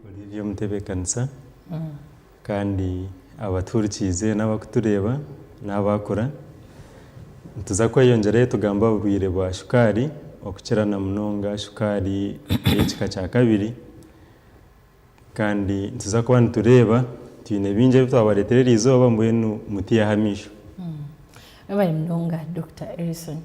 Olivier Mutebe kanisa kandi abaturikize n'abakutureba n'abakora tuza kweyongereye tugamba uburwire bwa shukari okukirana munonga shukari y'ekika kya kabiri kandi tuza kuba nitureba twine bingi ebitwabareterera izooba mbwenu mutiya hamisho bari munonga Dr. Erison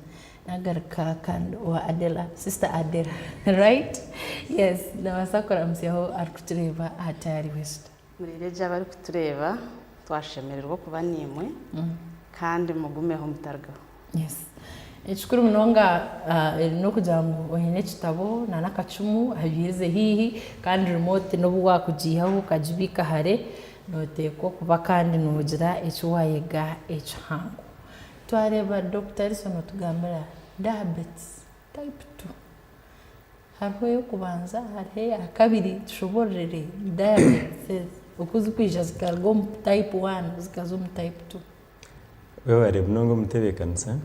nagaruka kandi wa Adela sister Adela right yes nabasakora msiho arikutureba hatari west murireje abari kutureba twashemererwa kuba nimwe kandi mugumeho mutarga yes ekikuru munonga no kugira ngo ohine kitabo na nakacumu habirize hihi kandi remote no bwa kujihaho kajibika hare notekwa kuba kandi nogira ekiwayega ekihango twareba Dr. Erison tugambira diabetes type 2 hariho yo kubanza hariho akabiri tushoborere diabetes ukuzi kwija zikargo type 1 zikazo mu type 2 wewe munongo mutebekanisa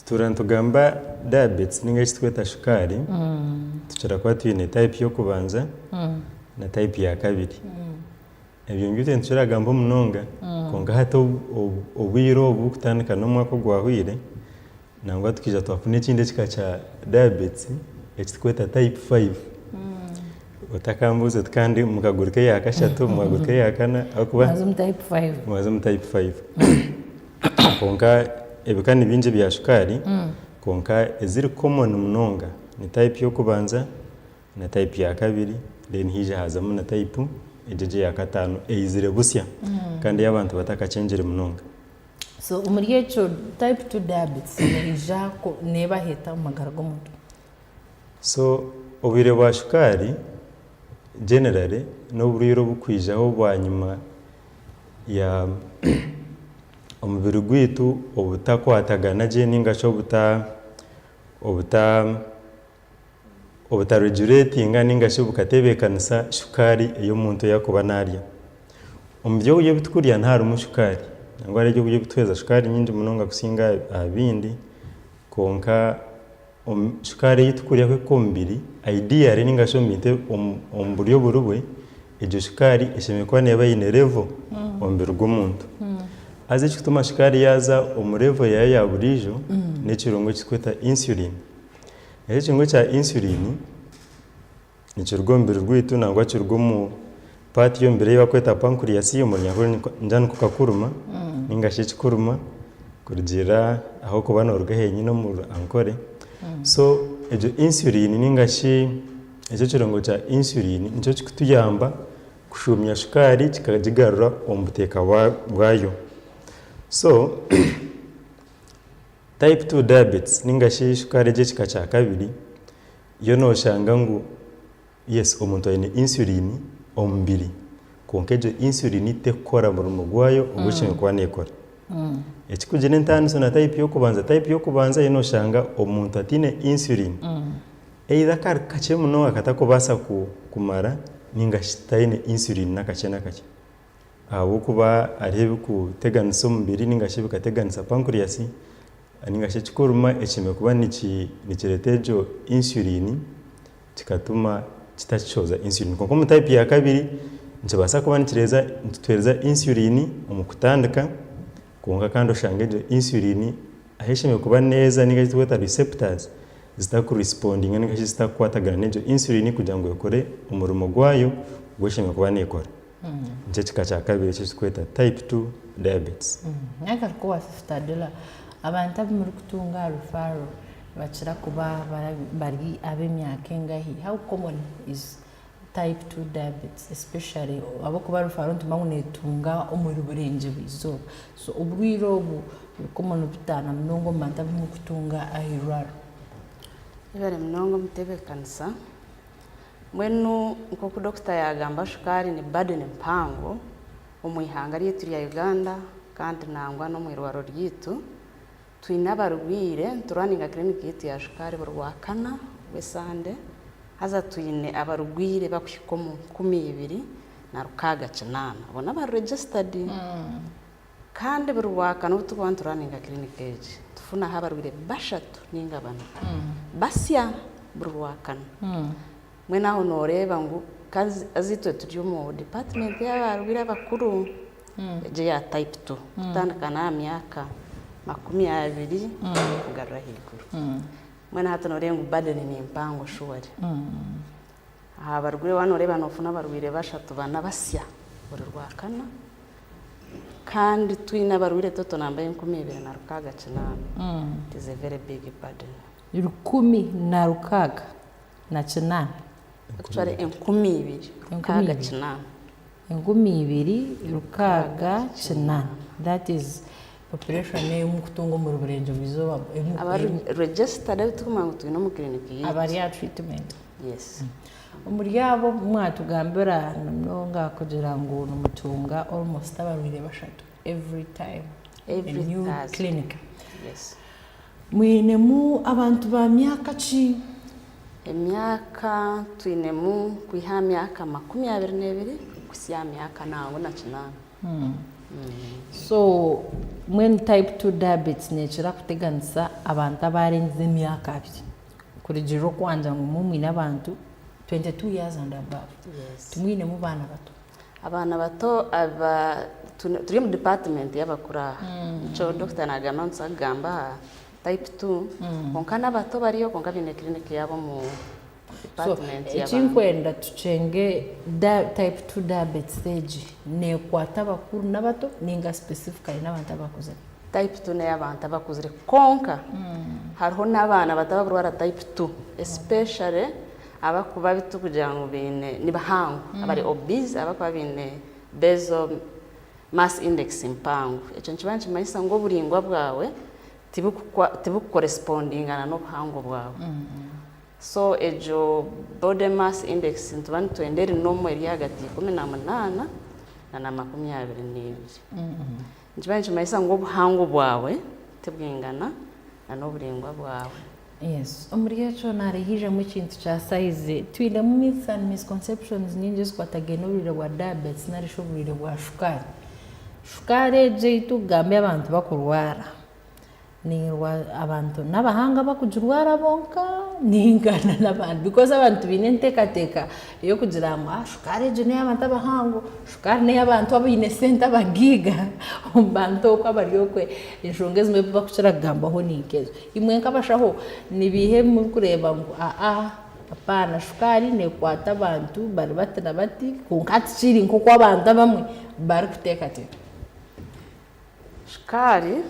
turantugamba diabetes ninga kitweta shukari tuchara kwa twine type yo kubanza na type ya kabiri ebyo ngite ntuchara gamba munonga konga hato obwiro obukutandika no mwako gwahwire nangwa tukija twafune kinde kika cha diabetes ekitweta type 5 utakambuza kandi mukagurike ya kashatu mwagurike ya kana akuba mwazo type 5 konka ebikani binje bya shukari konka eziri common munonga ni type yo kubanza na type ya kabiri then hija hazamu na type ejeje ya katano eizire busya kandi y'abantu batakacengere munonga so umuriyecho type 2 diabetes ija ko neba heta magarago muntu so obwire bwa shukari generally no buriro bukwijaho bwanyuma ya omubiri gwitu obutakwatagana je ninga cyo obutaregulatinga ninga cyo bukatebekanisa shukari eyo muntu yakuba narya omubyo uye bitukurya ntari umushukari nangwa rege uye bitweza shukari nyinji munonga kusinga abindi konka shukari yitukurya kwe kombiri idea ninga cyo mite omburyo burubwe ejo shukari eshemekwa neba ine level ombiri g'omuntu aze kituma shukari yaza omurevo ya burijo n'ekirongo kikweta insulin ekirongo kya insulin nikirwo mbiri rwitu nangwa kirwo mu part yo mbere yakweta pancreas yo munyahoro njana kukakuruma ninga shikikuruma kurugira aho kubana orugahenyi no mu ankore so ejo insulin ninga shi ejo kirongo kya insulin nico kikutuyamba kushumya shukari kikajigarura ombuteka bwayo. So type 2 diabetes ninga shukari je kika kya kabiri yo no shanga ngo yes omuntu ayine insulin ombiri konkeje insulin itekora mu mugwayo ubushinga kwa nekora ekikugene ntano na type yo kubanza yo no shanga omuntu atine insulin either kar kache muno akatakobasa kumara ninga shitayine insulin nakachena kache abo kuba arebe kuteganisa umubiri ninga she bikateganisa pancreas ninga she kikuruma ekime kuba nikiretejo insulin kikatuma kitachoza insulin konko mu type ya kabiri ntibasa kuba nitwereza insulin omukutandika konka kandi oshangeje insulin aheshime kuba neza ninga kitweta receptors zitakuresponding ninga she zitakwatagana nejo insulin kugira ngo yakore umurimo gwayo gweshime kuba nekora nje kika kya kabiri kikweta type 2 diabetes nagarko sister Adela abantu abimuri kutunga rufaro bachira kuba bari abemyaka engahi how common is type 2 diabetes especially abo kuba rufaro ntumangunetunga omuri burenje bizo so ubwiro common bitana mnongo manta bimu kutunga ahirwaro ibere mnongo mutebe kansa mwenu nko Dr. yagamba shukari ni burden mpango omwihanga ryetu ya Uganda kandi nangwa no mwirwaro ryitu twina barwire turaninga clinic yetu ya shukari barwakana wesande haza twine abarwire bakwikomo 12 na rukaga canana bona ba registered kandi barwakana utubanturaninga clinic age tufuna habarwire bashatu ninga bana basya burwakana mwe naho noreba ngo kazi azitwe turi mu department y'abarwira bakuru je ya type 2 tutandukana myaka 20 kugarura higuru mwe na hato noreba ngo burden ni impango shuwari abarwire wanoreba nofuna barwire bashatu bana basya burwakana kandi twina barwire toto nambaye 20 na rukaga kinana it is a very big burden 10 na kinana actually 20 kaga kinana 20 rukaga kinana that is population yo mukutungo mu ruburenje bizoba abari registered tukumango twino mu clinic yi abari ya treatment yes umuryabo mwatugambira nonga kugira ngo numutunga almost abarwire bashatu every time every new clinic yes mwinemu abantu ba myaka ki emyaka twinemu kwiha myaka 22 kusya myaka nango na kinana so when type 2 diabetes nekira kuteganisa abantu abarenze emyaka 2 kuri jiro kwanja ngo mumwina abantu 22 years and above yes tumwine mu bana bato aba turi mu department y'abakura cyo Dr. Nagamansa gamba type 2 konkana bato bariyo konka bine clinic yabo mu department y'abana so cinkwenda tucenge type 2 diabetes stage ne kwata bakuru nabato ninga specifically n'abantu abakuze type 2 ne abantu abakuzire konka hariho n'abana batabarwara type 2 especially abakuba bitu kugira ngo bine nibahangu abari obese abakuba bine basal mass index impangu eco nkibanci mayisa ngo buringwa bwawe tibu corresponding no buhangu bwawe so ejo body mass index ntubani twendere nomo eri hagati 18 na 22 nkibanci mayisa ngo buhangu bwawe tibwingana na buringwa bwawe. Yes, umuriyecho narihije mu kintu cha size twile mu myths and misconceptions nyingi zkwatagenurire wa diabetes narishoburire wa shukari je tugambe abantu bakurwara ni abantu nabahanga bakujurwara bonka ningana n'abantu because abantu binentekateka iyo kugira ngo shukari je ne abantu abahango shukari ne abantu abine senta bagiga umbanto ko abariyokwe inshongeze mwe bakucira gamba ho nikezo imwe nkabashaho nibihe mu kureba ngo apana shukari ne kwata abantu bari batana bati kunkati chiri nko kwa abantu bamwe bari kutekateka shukari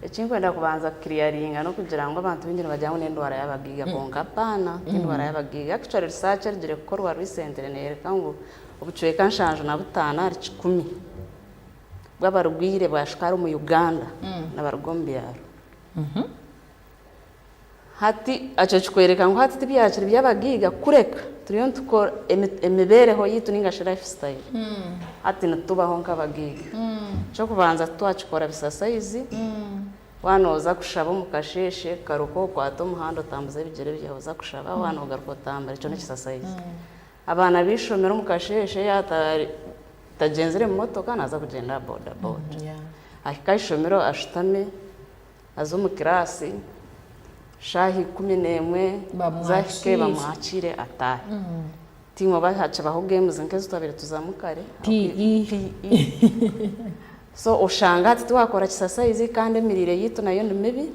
ekinkwenda kubanza clearinga no kugira ngo abantu b'ingene bajyango n'indwara y'abagiga konka pana indwara y'abagiga actually research rigire gukorwa recently nereka ngo ubucuye kanshanje na butana ari 10 bw'abarugwire bashikara mu Uganda n'abarugombiyaro hati aco kikwereka ngo hati tibyakire by'abagiga kureka turiyo tukora emibereho yitu ningashe lifestyle hati natubaho nk'abagiga cyo kubanza twakikora bisasaizi wanoza kushaba mu kasheshe karuko kwato muhando tambuze bigere byahoza kushaba wanoga rukotambara cyo n'ikisasaizi abana bishomera mu kasheshe tagenzere mu motoka naza kugenda boda akishomero ashitame azo mu kirasi shahi 11 zahike bamwakire atahe tingo bahaca baho games nke zutabire tuzamukare so ushanga ati twakora kisasaizi kandi mirire yitu nayo mibi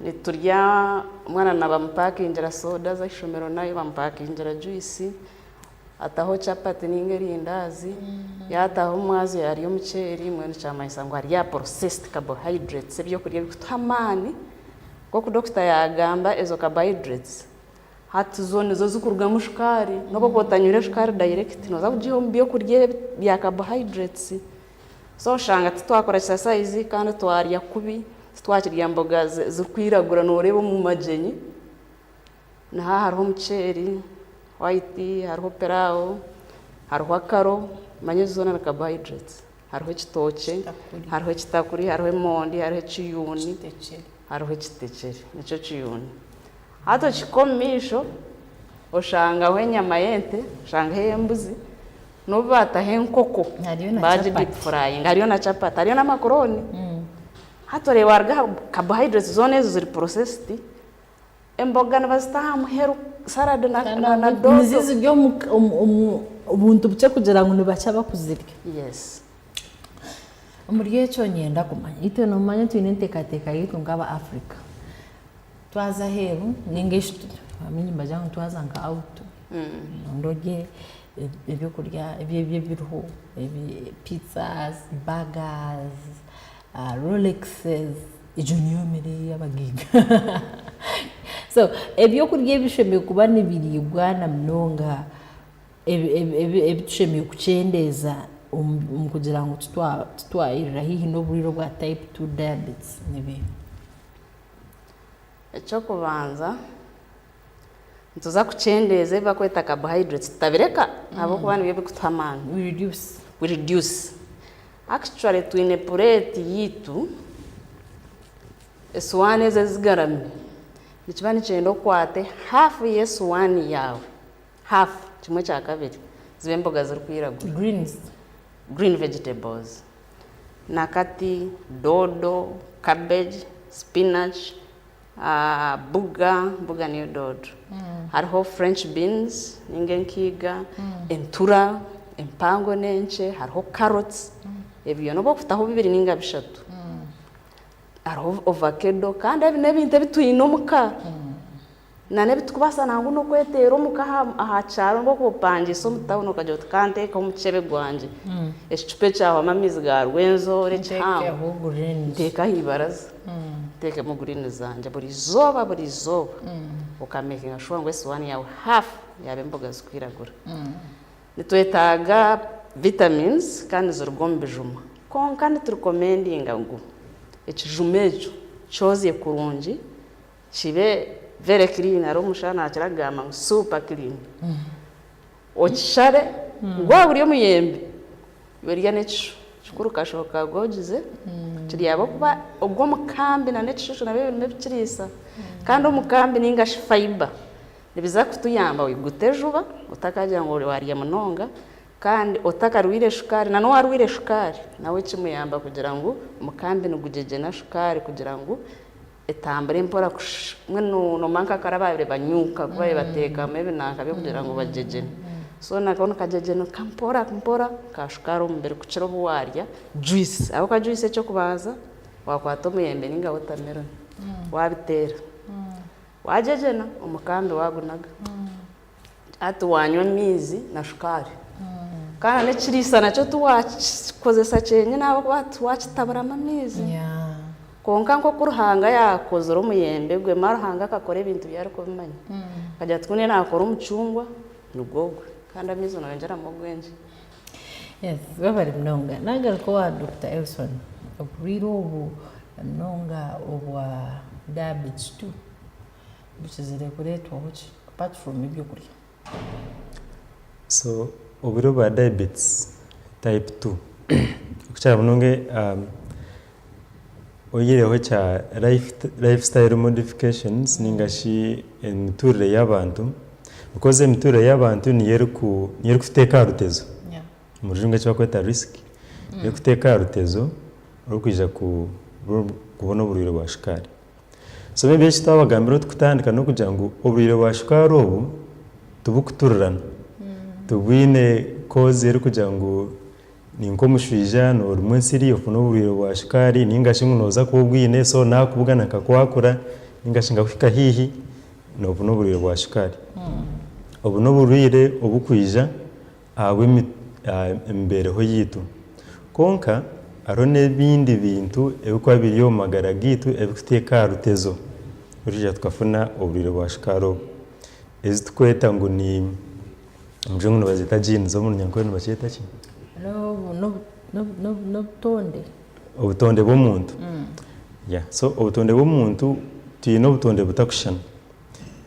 ni turya umwana na bampakingira soda za ishomero nayo bampakingira juice ataho chapati n'ingeri indazi yataho mwazi yari yo muceri mwene cyamaisa ngo ari ya processed carbohydrates byo kurya bikutamani ko ku doctor yagamba ezo carbohydrates hati zone zo zukurwa mu shukari no bokotanyure shukari direct no za kujihombi yo kurya bya carbohydrates so shanga twakora exercise kandi twariya kubi twakirya mboga zikwiragura no rebo mu majenyi na hariho muceri white hariho perao hariho karo manyezona na carbohydrates hariho kitoke hariho kitakuri hariho mondi hariho chiyuni hariho kitekeri nico chiyuni hato chikomisho oshanga wenyama yente shanga hembuzi no bata henkoko baje deep frying hariyo na chapati hariyo na macaroni hato rewarga carbohydrates zone zo ziri processed emboga nibazitaha muheru salad na dodo nizizi byo ubuntu buce kugira ngo nibaca bakuzirya. Yes. Muri yecho nyenda kumanya ite no manya twine ntekateka yitu ngaba Africa twaza heru ningeshi amenye mbajanga twaza nga out ndoge ebyo kurya ebyo biruho pizzas, burgers, Rolexes, ijunior mere yabagiga. So ebyo kurya ebishemeye kuba nibiribwa na mnonga ebishemeye kuchendeza kugira ngo tutwayirira hihi n'oburiro bwa type 2 diabetes nibi. Echo kubanza ntuza kuchendeza bakweta carbohydrates tutabireka abo kuba nibyo bikutamana we reduce actually twine plate yitu eswane zezigarami nikibani cyendo kwate half yeswane yawe half kimwe cya kabiri zibe mboga ziri kwiragura green vegetables nakati dodo, cabbage, spinach, buga niyo dodo. Hariho French beans ningenkiga, entura, empango nenche, hariho carrots. Ebyo no bokufitaho bibiri ninga bishatu. Hariho avocado kandi ebintu bituyino muka. Nane bitukubasa nangu no kwetera omuka aha cyaro ngo kupangisa omutabuno kajyo tukante ko mucebe gwanje. Ekicupe cyaho amamizi ga rwenzo rechaho teka hibaraza. Teke mu green zanje buri zoba ukamaking sure ngo eswani yawe half yabe mboga zikwiragura. Nitwetaga vitamins kandi zurugombe juma. Kandi turecommendinga ngo ekijumejo choze kurungi kibe very clean ari umushana kiragama super clean. Ochare gwa buri muyembe yoriya necho chikuru kashoka gogize kiriyabo kuba ubwo mukambi na netishusho nabe nebikirisa kandi umukambi ninga fiber nibiza kutuyamba wigutejuba utakagira ngo wariye munonga kandi utakarwire shukari na no warwire shukari nawe kimuyamba kugira ngo umukambi nugujeje na shukari kugira ngo etambere mpora mwe no manka karababire banyuka kuba bateka mebe nakabe kugira ngo bajeje. So nakona kajeje no kampora ka shukari umbere kuciro buwarya juice abo ka juice cyo kubaza wakwata umuyembe ninga watermelon wabitera wajeje na umukambi wagunaga atu wanywa mizi na shukari kana nekirisa nacho tuwakozesa cyenye nabo batu wakitabara amamizi konka nko kuruhanga yakozora umuyembe gwe maruhanga akakora ibintu byari ko bimanye kajya twune nakora umucungwa nugogwe kandi amizo nongera mu gwenje. Yes, bari mnonga nagaruko wa Dr. Elson oburiro ubu mnonga obwa diabetes 2 bishizire kuretwa which apart from ibyo kurya. So oburo ba diabetes type 2 kuchara mnonge oyireho cha lifestyle modifications ningashi emiturire y'abantu because emiturire y'abantu niyeru kuteka rutezo mu rujunga cyo kweta risk yo kuteka rutezo rukwija kubona uburiro bwa shukari. So maybe kitabagambira tukutandika no kugira ngo uburiro bwa shukari ubu tubukuturana tubwine cause yeri kugira ngo ninko mushwija no rumwensiri ofuno uburiro bwa shukari ningashi ngunoza kubwine so nakubugana kakwakura ningashi ngafika hihi no ofuno uburiro bwa shukari. Obu no burire obukwija awe embereho yitu konka arone bindi bintu ebikwa biriyo magara gitu ebikuteka rutezo urija tukafuna uburiro bwa shukari ezitukweta ngo ni mjungu bazita jini zo mu nyankweno bacheta ki no tonde obutonde bw'omuntu. So obutonde bw'omuntu tuyino obutonde butakushana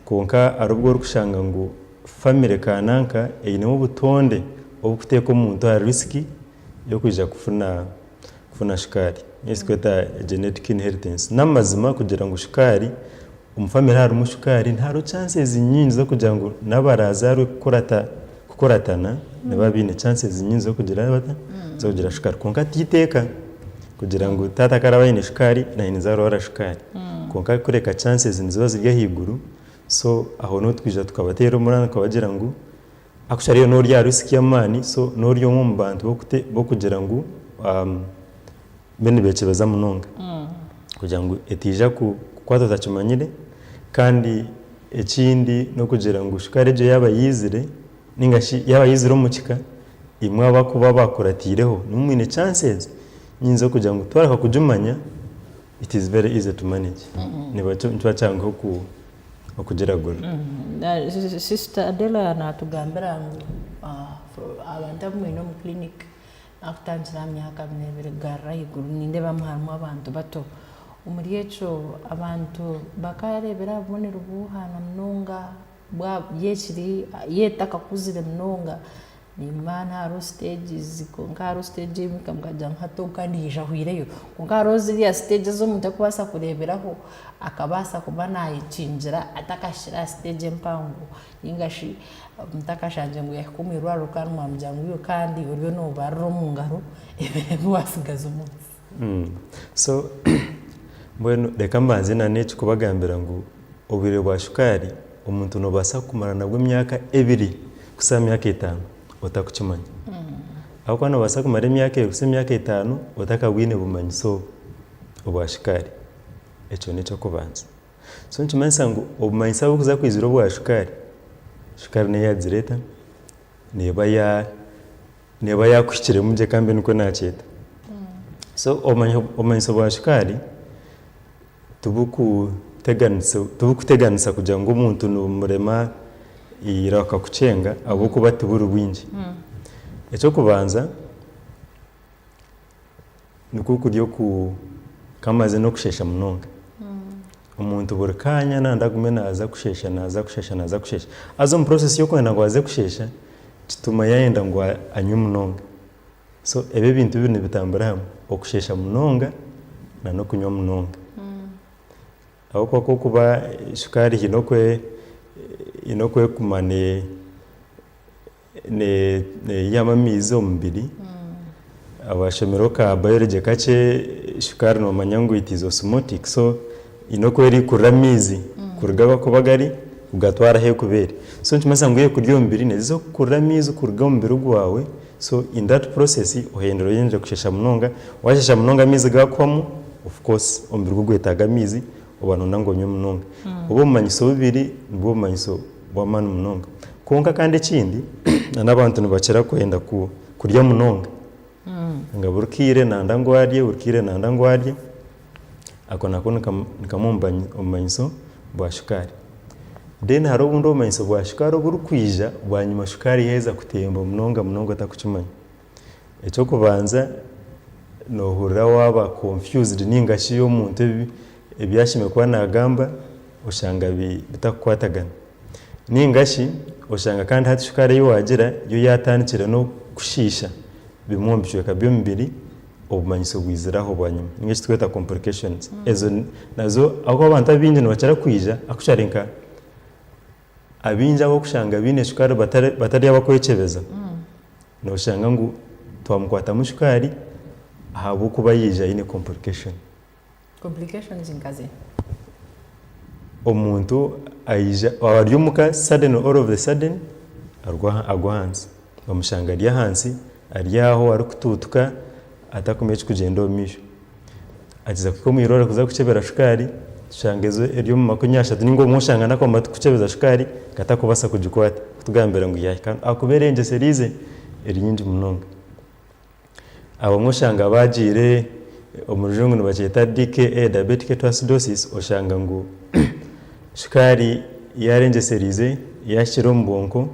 konka arubwo rukushanga ngo family kananka eyinemo obutonde obukuteka omuntu a riski yo kuja kufuna shukari kweta genetic inheritance namazima kugira ngo shukari umufamily harimu shukari ntaro chances nyingi zo kugira ngo nabarazarwe kukoratana nebabine chances nyingi zo kugira bata zo kugira shukari konka titeka kugira ngo tata karabayine shukari na inzaro wara shukari konka kureka chances nizo zirya higuru so aho no twija tukabatera umurana kabagira ngo akushariyo no rya risk y'amani so no ryo mu bantu bo kugira ngo bene becebeza munonga kugira ngo etija kwata tachimanyire kandi ekindi no kugira ngo shukari je yaba yizire ningashi yaba yizire umukika imwe abakuba bakuratireho numwine chances nyinzo kugira ngo twaraka kujumanya it is very easy to manage niba twacanga okugira gura sister Adela natugambira ngo abantu amwino mu clinic akutangira myaka minebere garra iguru ninde bamuharmu abantu bato umuri echo abantu bakarebera bonera ubuhana mnonga bwa yekiri yetaka kuzire mnonga ni mana ro stages ko ngaro stage imkamgaja nkato kandi yijahwireyo ngaro ziriya stages zo mutakubasa kureberaho akabasa kubana yichinjira atakashira stage mpango ingashi mutakashanje ngo yakumirwa rukanwa mjangu yo kandi uriyo no barro mungaro ebwasigaza umunsi so bueno reka mbanze nane kubagambira ngo obire bwa shukari umuntu no basa kumara nabwo imyaka 2 kusa myaka 5 otakuchimanya ako no basa kumara imyaka 5 otakabwine bumanyi so obwa shukari echo nicho kubanza so nchimanisa ngo obumanyi sabu kuza kwizira obwa shukari ne yazireta neba yakushikire muje kambe niko nacheta so omanyi obwa shukari tubukuteganisa kugira ngo umuntu n'umurema iraka kucenga abo kuba tuburu bwinji echo kubanza niko kujyo ku kamaze no kushesha munonga umuntu burkanya nandagume naza kushesha azo mu process yo kwenda ngo aze kushesha kituma yayenda ngo anywe munonga so ebe bintu bine bitambara hamwe okushesha munonga na no kunywa munonga aho kwa kuba shukari inokwe kumane ne yamamizo mbiri abashomero ka biology kace shukari no manyango itizo osmotic so inokwe ri kuramizi kurugaba kubagari ugatwara he kubere so ntimasa nguye kuryo mbiri nezo kuramizi kuruga mbiri gwawe so in that process ohinduro yenje kushesha munonga washesha munonga mizi gakwamo of course ombiri gugwetaga mizi obano nango nyo munonga obo manyiso bibiri nibo manyiso bwamana munonga konka kandi kindi n'abantu nibakira kwenda kurya munonga ngaburukire nandangwarye akona nikamumbanyi omanyiso bwa shukari then haro bundo omanyiso bwa shukari burukwija bwanyuma shukari yeza kutemba munonga atakuchimanya echo kubanza no hurira waba confused ningashi yo muntu ebyashime kwa nagamba oshanga bitakwatagana ningashi oshanga kandi hati shukari yo wagira yo yatanikira no kushisha bimwombishwe kabyo mbiri obumanyiso bwiziraho bwanyuma ningashi tweta complications ezo nazo ako abantu abinje no bacara kwija akusharinka abinja bo kushanga bine shukari batari abakwecebeza no shanga ngo twamukwata mu shukari ahabo kuba yija ine complications inkaze omuntu ayija aryumuka sudden all of the sudden agwa hansi bamushanga ari hansi aryaho ari kututuka atakumeje kugenda omisho agiza kuko mwirora kuza kucebera shukari shangezo eryo mu makunyasha ningo mushanga nako matu kucebeza shukari katakubasa kujikwata kutugambira ngo yakana akuberenje serize erinyinji munonga abo mushanga bagire omurujungu nibacheta DKA diabetic ketoacidosis oshanga ngo shukari yarenje serize yashiro mbonko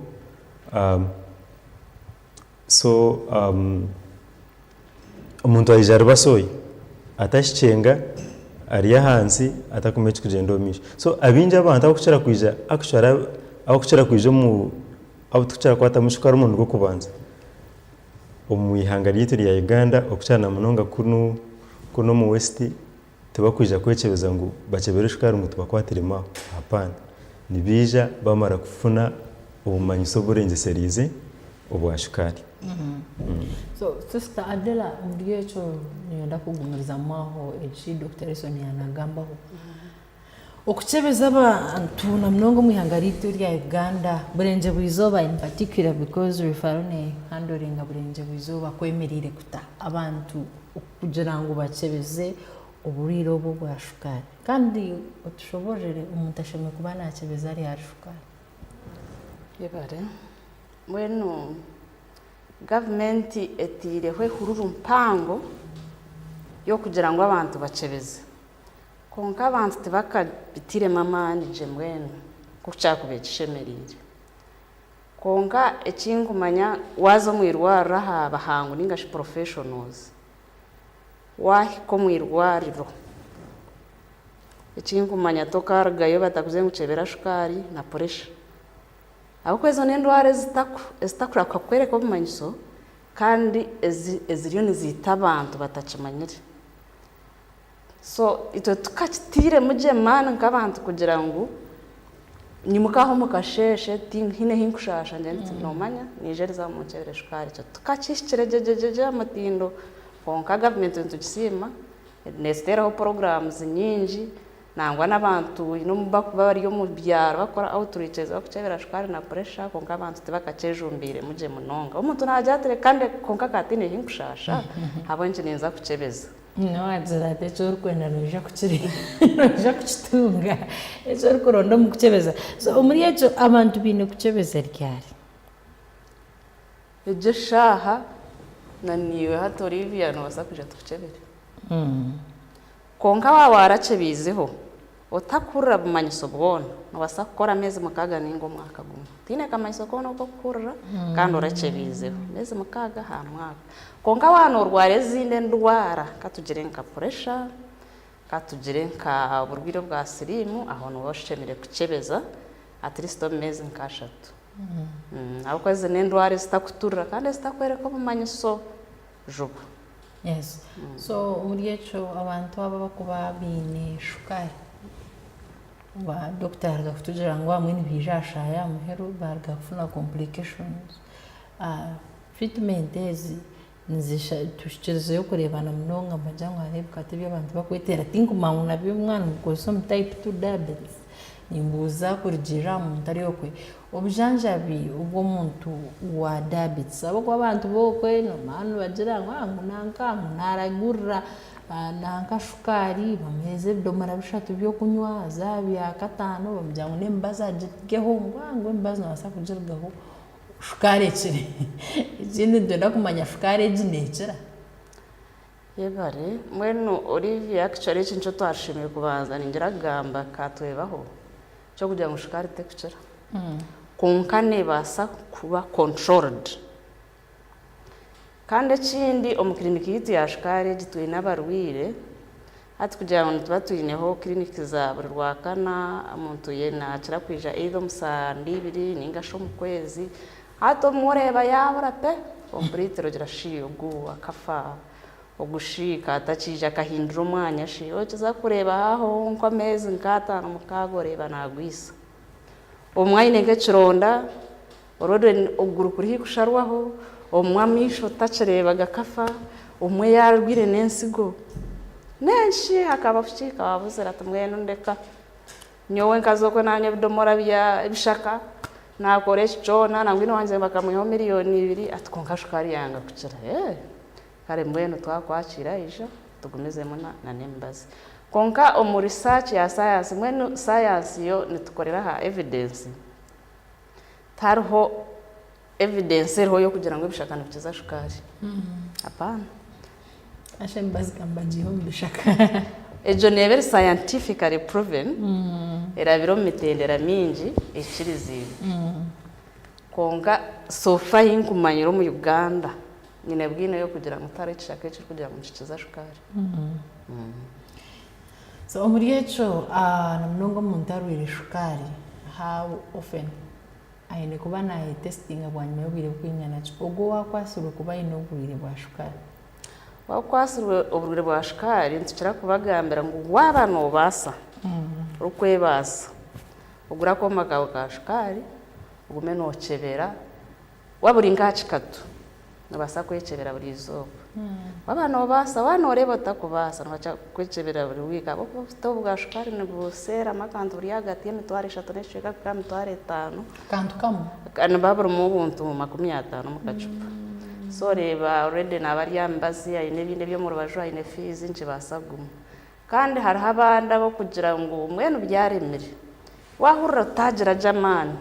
umuntu ayijarba soyi atashichenga ariya hansi atakumeje kugenda omisha so abinja abantu akuchara kwija akuchara kwija mu abutuchara kwata mushukari umuntu go kubanza omwihanga ryitiri ya Uganda okuchana munonga kuno mu west tubakwija kwecebeza ngo bacebere shukari ngo tubakwatirema hapana nibija bamara kufuna ubumanyiso burenze serize obwa shukari so sister Adela muriyecho nienda kugumiriza maho echi Dr. Elson yanagambaho okuchebeza abantu na mnongo mwihanga ritu rya Uganda burenje bwizoba in particular because referone handling burenje bwizoba kwemerire kuta abantu kugira ngo bachebeze uburiro bwo bwa shukari kandi utushoborere umuntu asheme kuba nakebeza ari shukari yebare mwenu government etireho hururu mpango yo kugira ngo abantu bachebeze konka abantu tibakabitire mamanje mwenu kuchakubekishemerire konka ekingumanya wazo mwirwara ha bahangu ningashi professionals wahiko mwirwariro ekingumanya tokargayo batakuze nguchebera shukari na pressure ahubwo izo n'indwara zitakura kakwereka obumanyiso kandi eziriyo nizita abantu batakimanyire so ito tukakitire muje mana nk'abantu kugira ngo nimukaho mukasheshe hine hinkushasha ngenzi nomanya nigereza mu cyere shukari cyo tukakishikire jejeje amatindo konka government ntugisima nesteraho programs nyinji nangwa n'abantu ino bari yo mu byaro bakora outreaches bakucebera shukari na pressure konka abantu tibakacejumbire muje munonga umuntu najatere kandi konka katine hinkushasha habonje neza kucebeza no azira techo rukwenda noja kuchiri noja kuchitunga echo rukuronda mu kucebeza so muri echo abantu bine kucebeza ryari ejo shaha naniwe hato Olivia no basakuja tukucebere konka waracebizeho otakurra bumanyiso bwona no basakora mezi mukaga ningo mwaka gumwe tine kamanyiso kono ko kurra kandi oracebizeho mezi mukaga ha mwaka konka wano rware zinde ndwara katugire nka pressure katugire nka burwiro bwa sirimu aho no bashemire kucebeza at least mezi nkashatu ahubwo zine ndwara zitakuturra kandi zitakwereka bumanyiso jubu yes so muri echo abantu aba bakuba bine shukari ba doctor gafutugira ngo amwe nibijasha ya muheru bargafuna complications treatment nzisha tushikirizo yo kurebana mnonga majangwa arebwa ati by'abantu bakwetera tinkumangu nabyo mwana ngo some type 2 diabetes nimbuza kurgira mu ntari yo kwe obujanjabi ubwo muntu wa diabetes abo kwa abantu bokwe no manu bagira ngo nanka naragurra nanka shukari bameze bidomara bishatu byo kunywa zabya katano bamujyango nembaza geho ngo mbaza nasa kujirgaho shukari kiri ikindi ndenda kumanya shukari jinekera yebare mwenu Olivia actually cyo twashimiye kubanza ningira gamba katwebaho cyo kugira ngo shukari tekera konkane basa kuba controlled kandi ikindi omukliniki yitu ya shukari gituye n'abarwire ati kugira ngo tubatuyineho kliniki za buri rwakana umuntu yena kira kwija either musandi biri ningasho mu kwezi hato mureba yabura pe complete rogira shiyo guwa kafa ogushika atakija kahindura umwanya shiyo kiza kureba aho nko amezi nkatano mukagoreba nagwisa omwayine ngekironda orode oguru kuri kusharwaho omwamisho tacireba gakafa umwe yarwire nensigo nenshi akaba fuchika wabuzera tumweno ndeka nyowe nkazoko nanye bidomora bya bishaka nakoresha jona nangwino wanje bakamweho miliyoni 2 atkonka shukari yanga kucira kare mweno twakwakira isha tugumezemo na nembazi konka omu research ya science mweno science yo nitukorera ha evidence tarho evidence yo kugira ngo bishakana bikiza shukari apana ashembazi kambajiho bishaka ejo never scientifically proven era biro mitendera mingi ekirizibe konga sofa hinkumanyiro mu Uganda nyine bwine yo kugira ngo tarikishaka cyo kugira ngo kikiza shukari so muri echo na mnongo muntarwire shukari how often aine kuba na testing abanyuma y'ubwire bw'inyana ogo wakwasura kuba inobwire bwa shukari wakwasura ubwire bwa shukari ntukira kubagambira ngo wabano basa rukwebasa ugura ko magawo ka shukari ugume no chebera waburi ngachikatu nabasa kwechebera buri izoba abana babasa wanoreba utakubasa nwacha kwechebera buri wika abo bafite ubwa shukari ni busera amakantu buri hagati y'emitwaro 3 n'eshika ka mitwaro 5 kantu kamwe kana babura mu buntu 50 mu kacupa so reba already nabari ambazi ayine binde byo mu rubaju ayine fees nje basaguma kandi hari abanda bo kugira ngo mwene byaremere wahurira utagira jamani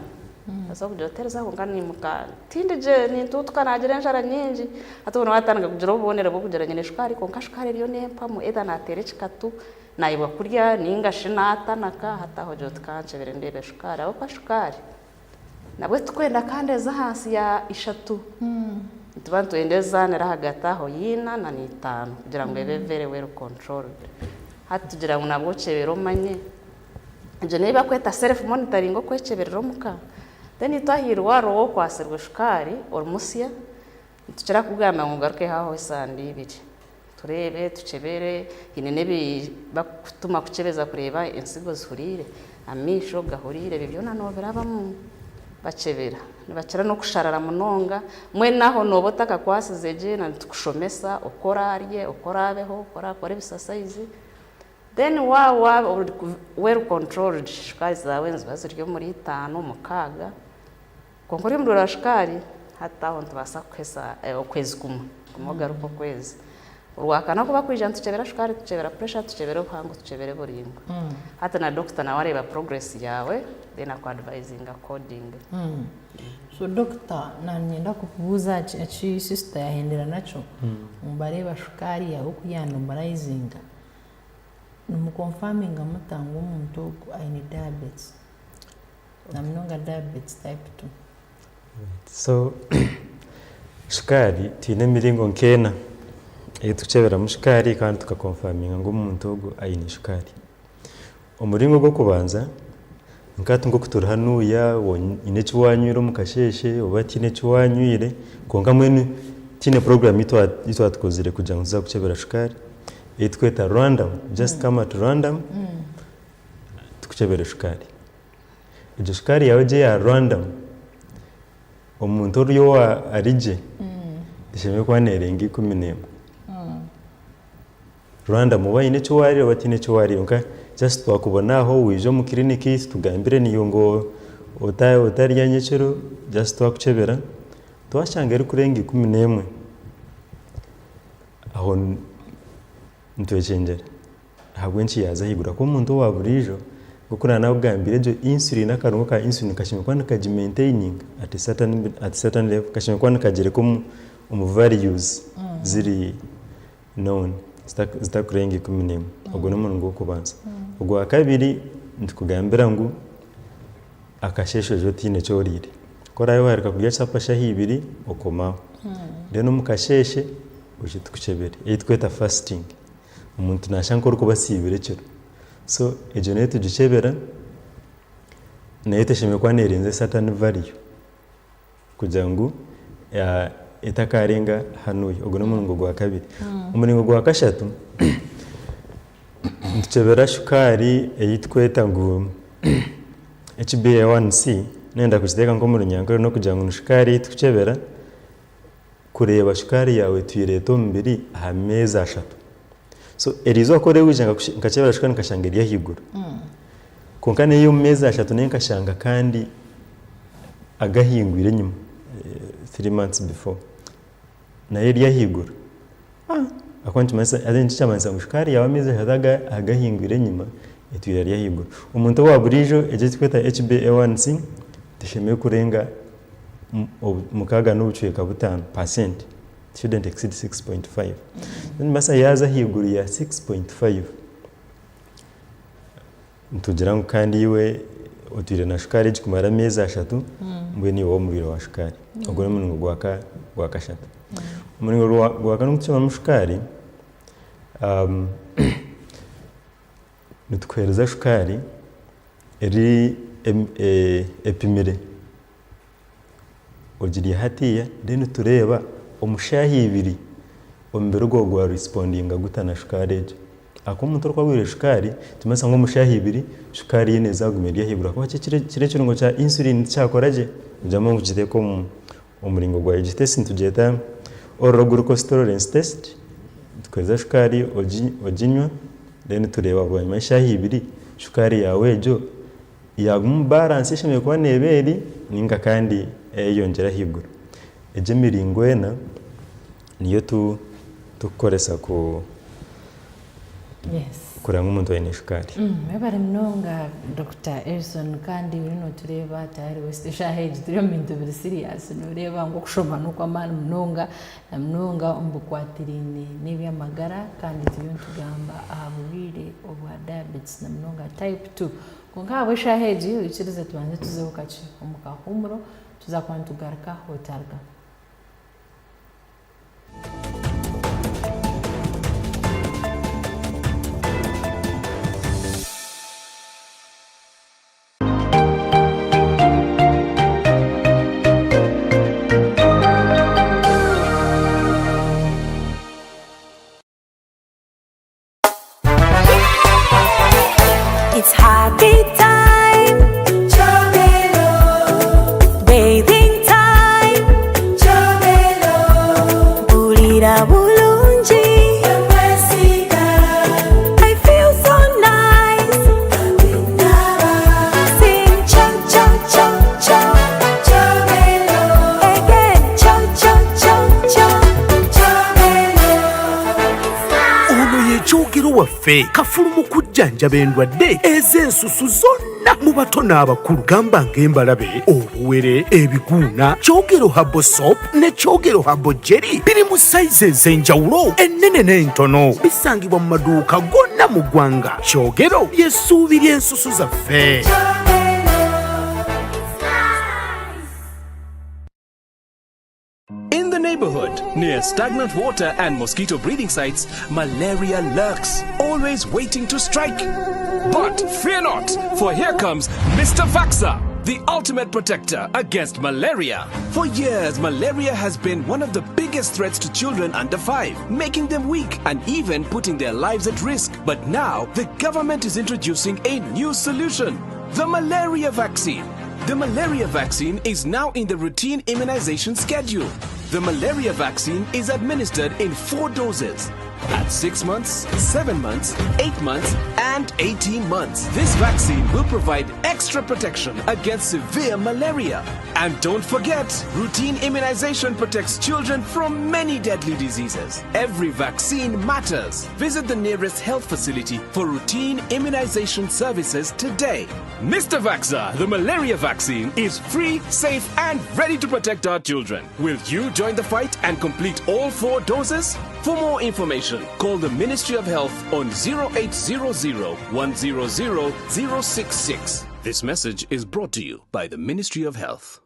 asa kugira tereza ko ngani muka tindije ni tutwa nagira njara nyinji atubona watanga kugira ubonera bwo kugira nyine shukari ko nkashukari riyo nempa mu eda natere chikatu nayiba kurya ninga shinata naka hataho jo tukanje berendebe shukari aho kwa shukari nabwe tukwenda kandi za hasi ya 3 tubantu endeza nera hagataho yina na 5 kugira ngo ebe very well controlled hatugira ngo nabwo cebero manye je niba kweta self monitoring ngo kwecebero muka then itahirwa ro kwasirwa shukari ormusia tuchira kugamba ngo garuke haho isandi ibiri turebe tucebere inene bakutuma kucebeza kureba insigo zihurire amisho gahurire bibyo nanovera bamu bacebera nibacira no kusharara munonga mwe naho nobotaka kwasizeje na tukushomesa ukora arye ukora abeho ukora kore bisasayizi then well controlled shukari zawe nzibaziryo muri 5 mukaga konkori mdora shukari hata aho ntubasa kwesa ukwezi kumogaruko kwezi urwakana kuba kwijana tucebera shukari tucebera pressure tucebera uhango tucebere buringo hata na doctor na wareba progress yawe then advising according so doctor nanyenda kukubuza achi sister yahendera nacho umbareba shukari yawe kuyanomalizing numuconfirming amutango umuntu aine diabetes namnonga diabetes type 2 so shukari tine miringo nkena tucebera mushukari kandi tukaconfirminga ngo umuntu ogo aine shukari umuringo gwo kubanza nkatu ngo kutura hanuya ine chiwanyiro mukasheshe obati ine chiwanyire konga mwene tine program itwa tukozire kuja nza kucebera shukari itweta random just come at random tukucebera shukari ijo shukari yawe je ya random omuntu uriyo arije disheme kwa nerengi 11 random muba ine chiwari obati ine chiwari onka just twakubonaho wijo mu kliniki tugambire niyo ngo otari yanyecero just twakucebera twashanga ari kurenga 11 aho ntwecengera habwe nchi yaza higura ko umuntu waburijo gukora nawe bwambire jo insulin akarungo ka insulin kashimwe kwana ka maintaining at certain level kashimwe kwana kagere ko values ziri known zitakurenga 11 ubwo no mungu kubanza ubwo akabiri ndikugambira ngo akashesho jo tine chorire korayo harika kurya chapasha hibiri okomaho rero mukasheshe uje tukucebere yitweta fasting umuntu nashanko ruko basibire cyo so ejo ne tugicebera nayo teshime kwa nerenze certain value kugira ngo itakarenga hanuye ubwo no mungu gwa kabiri umuringo gwa kashatu tucebera shukari yitweta ngo HbA1c nenda kuziteka ngo mu runyango no kugira ngo shukari tucebera kureba shukari yawe tuyireto mbiri ameza 3 so erizo kore wijanga nkacebera shukari nkashangiriya higura konkane yo meza 3 nenkashanga kandi agahingwire nyuma 3 months before na eriya higura akonje masa azenje chamanza mushukari yawe meza hadaga agahingwire nyuma etuyariya higura umuntu waburijo eje tweta HbA1c tisheme kurenga mukaga n'ubucuye ka 5% shouldn't exceed 6.5 then masa yaza higura ya 6.5 ntugira ngo kandi iwe utire na shukari kumara meza 3 mbwe ni wo muriro wa shukari ubwo no mungo gwa kashatu mungo gwa kanu kuchama mushukari nitwereza shukari eri epimire ugiriye hatiya then tureba omushahi ibiri ombero go gwa responding gutana shukari ejo akomuntu twabwire shukari tumasa ngo mushahi ibiri shukari yene zagumiriye hibura ko kire kirungo cha insulin cyakoraje ujamo ngukite ko umuringo gwa egitesi ntugeta oral glucose tolerance test tukweza shukari oginywa then tureba bwanyuma ishaha 2 shukari yawe ejo yaguma balance ishimye kuba neberi ninga kandi yongera higura eje miringo ena niyo tukoresa ku kuranga umuntu wene shukari mebare mnonga Dr. Elson kandi urino tureba tayari west shaheji turi mu bintu biri serious nureba ngo kushoma nuko amana mnonga na mnonga umbukwatirine n'ibyamagara kandi turiyo tugamba ahabubire obwa diabetes na mnonga type 2 konka shaheji ukirize tubanze tuzebukaci umukahumuro tuzakwantugaruka hotarga It's happy time, Chobelo. Bathing time, Chobelo. Bulira bulungi, I feel so nice. Sing cha cha cha cha, Chobelo. Again cha cha cha cha, Chobelo. Ono ye Chogero waffe kafulumu kujjanjaba endwadde ez'ensusu zonna mu bato n'abakulu gamba ng'embalabe obuwere ebiguuna Chogero Herbal Soap ne Chogero Herbal Jelly biri mu sayizi ez'enjawulo ennene n'entono bisangibwa mu maduuka gonna mu ggwanga Chogero y'essuubi ly'ensusu zaffe. In the neighborhood, near stagnant water and mosquito breeding sites, malaria lurks, always waiting to strike. But fear not, for here comes Mr. Vaxa, the ultimate protector against malaria. For years, malaria has been one of the biggest threats to children under 5, making them weak and even putting their lives at risk. But now, the government is introducing a new solution, the malaria vaccine. The malaria vaccine is now in the routine immunization schedule. The malaria vaccine is administered in 4 doses at 6 months, 7 months, 8 months, and 18 months. This vaccine will provide extra protection against severe malaria. And don't forget, routine immunization protects children from many deadly diseases. Every vaccine matters. Visit the nearest health facility for routine immunization services today. Mr. Vaxa, the malaria vaccine is free, safe, and ready to protect our children. Will you join the fight and complete all 4 doses? For more information, call the Ministry of Health on 0800 100 066. This message is brought to you by the Ministry of Health.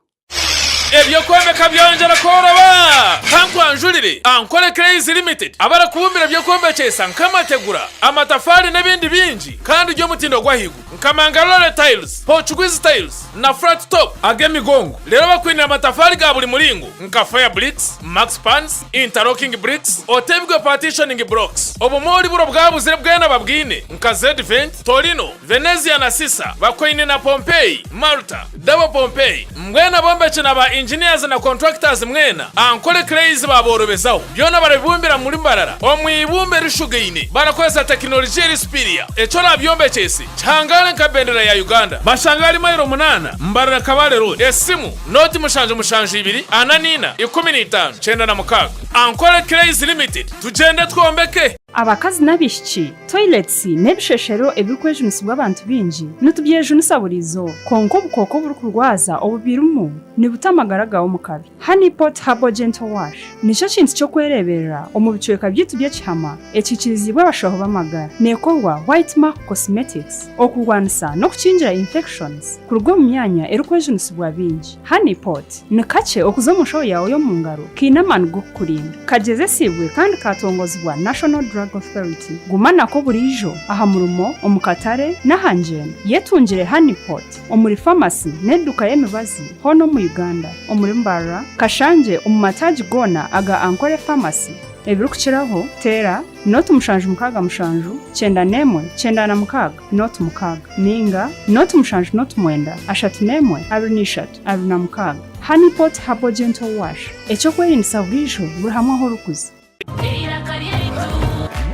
ebyokwomeka byongera koroba kankwanjulire ankole Crazy Limited abara kubumbira byokwomekesa nkamategura amatafari n'ebindi bingi kandi ryo mutindo gwahigu nkamangalole tiles, Portuguese tiles na flat top agemigongo. Lero bakwinira amatafari ga buli mulingo nka fire bricks, max pans, interlocking bricks, otebwe partitioning blocks. Obumori buro bwabuzire bwena babwine nka Z-Vent, Torino, Venezia na Sisa bakwine na Pompeii, Malta, Double Pompeii. Mwena bombeche na ba engineers na contractors mwena ankole Crazy baborobezaho byona barabibumbira muri mbarara omwibumbe rishugeine barakoza technology rispiria echo nabyombekyesi cyangale nka bendera ya Uganda bashangali mayiro 8 mbarara Kabale road esimu noti mushanje 2 ananina 15 cyenda na mukaga ankole Crazy Limited tugende twombeke abakazi n'abishiki toilets n'ebisheshero ebikwejunisibwa abantu bingi nitubyejunisaburizo konko bukoko buri kurwaza obubirumu nibutamagaraga omukabi Honeypot Herbal Gentle Wash nico kintu cyo kwereberera omubicweka byitu by'ekihama ekikirizibwa abashaho bamagara nekorwa White Mark Cosmetics okurwanisa no kukingira infections kurugwa mu myanya erikwejunisibwa bingi Honeypot ni kace okuzo mushaho yawe yo mu ngaro kinamana go kurinda kageze sibwe kandi katongozwa National Drug Authority gumana ko burijo aha murumo omukatare nahanjene yetungire Honeypot omuri pharmacy neduka y'emibazi hono mu Uganda omuri mbara kashanje omumataji gona aga Ankole Pharmacy ebirukiraho tera notu mushanju mukaga mushanju cyenda nemwe cyenda na mukaga notu mukaga ninga notu mushanju notu mwenda ashatu nemwe abiri nishatu abiri na mukaga Honeypot Herbal Gentle Wash ekyokwerinisa burijo buri hamwe aho rukuze.